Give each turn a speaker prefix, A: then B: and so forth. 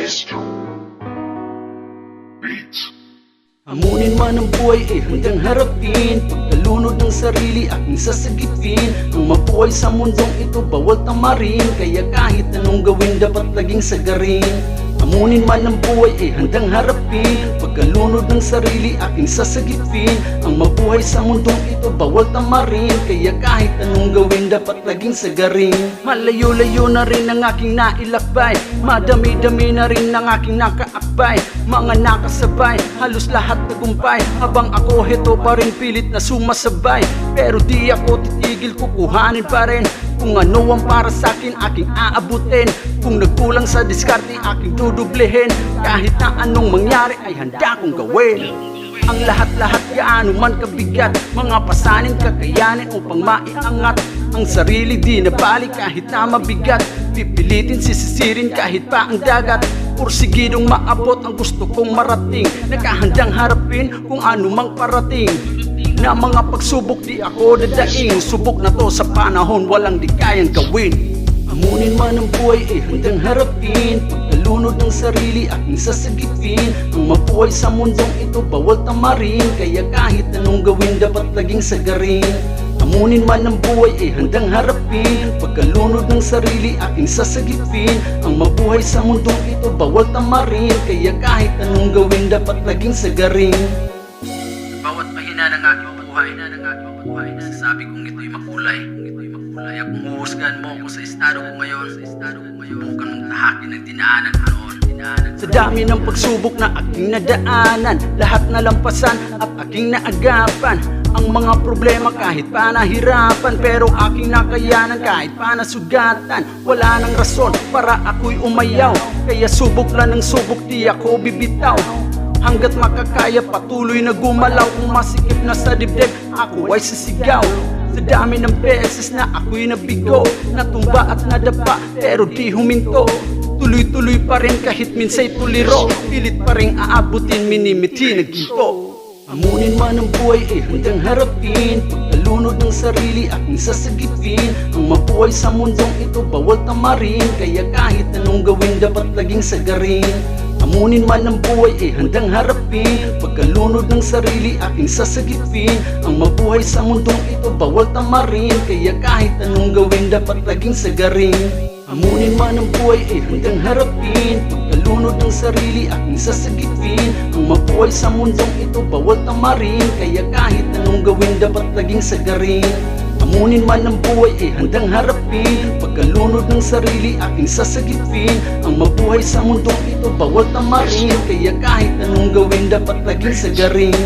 A: Maestro Beats.
B: Hamunin man ang buhay handang harapin. Pagkalunod ng sarili aking sasagipin. Ang mabuhay sa mundong ito bawal tamarin. Kaya kahit anong gawin dapat laging sagarin. Hamunin man ang buhay handang harapin. Pagkalunod ng sarili aking sasagipin. Ang mabuhay sa mundong ito bawal tamarin. Kaya kahit anong gawin dapat laging sagarin. Malayo-layo na rin ang aking nailakbay. Madami-dami na rin ang aking nakaakbay. Mga nakasabay, halos lahat tagumpay. Habang ako heto pa rin pilit na sumasabay. Pero di ako titigil, kukuhanin pa rin. Kung ano ang para sa'kin, aking aabutin. Kung nagkulang sa diskarte, aking dudublehin. Kahit na anong mangyari ay handa kong gawin. Ang lahat-lahat gaano man kabigat. Mga pasanin kakayanin upang maiangat ang sarili, di nabalik kahit na mabigat. Pipilitin sisisirin kahit pa ang dagat. Pursigidong maabot ang gusto kong marating. Nakahandang harapin kung ano mang parating. Na mga pagsubok di ako dadaing. Subok na to sa panahon walang di kayang gawin. Hamunin man ang buhay handang harapin. Pagkalunod ng sarili aking sasagipin. Ang mabuhay sa mundong ito bawal tamarin. Kaya kahit anong gawin dapat laging sagarin. Hamunin man ang buhay handang harapin. Pagkalunod ng sarili aking sasagipin. Ang mabuhay sa mundong ito bawal tamarin. Kaya kahit anong gawin dapat laging sagarin.
C: Bawat mahina ng aking buhay, nasasabi kong ito'y makulay. Kung huhusgan mo ako sa estado ko ngayon, subukan mong tahakin ang dinaanan ko noon.
B: Sa dami ng pagsubok na aking nadaanan, lahat nalampasan at aking naagapan. Ang mga problema kahit pa nahirapan, pero aking nakayanan kahit pa nasugatan. Wala nang rason para ako'y umayaw, kaya subok lang ng subok di ako bibitaw. Hanggat makakaya patuloy na gumalaw. Kung masikip na sa dibdib ako ay sisigaw. Sa dami ng beses na ako'y nabigo, natumba at nadapa pero di huminto. Tuloy-tuloy pa rin kahit minsa'y tuliro. Pilit pa rin aabutin, minimiti na ginto. Hamunin man ang buhay handang harapin. Pagkalunod ng sarili aking sasagipin. Ang mabuhay sa mundong ito bawal tamarin. Kaya kahit anong gawin dapat laging sagarin. Hamunin man ang buhay handang harapin. Pagkalunod ng sarili aking sasagipin. Ang mabuhay sa mundong ito bawal tamarin. Kaya kahit anong gawin dapat laging sagarin. Hamunin man ang buhay handang harapin. Pagkalunod ng sarili aking sasagipin. Ang mabuhay sa mundong ito bawal tamarin. Kaya kahit anong gawin dapat laging sagarin. Hamunin man ang buhay handang harapin. Pagkalunod ng sarili aking sasagipin. Ang mabuhay sa mundong ito bawal tamarin. Kaya kahit anong gawin dapat laging sagarin.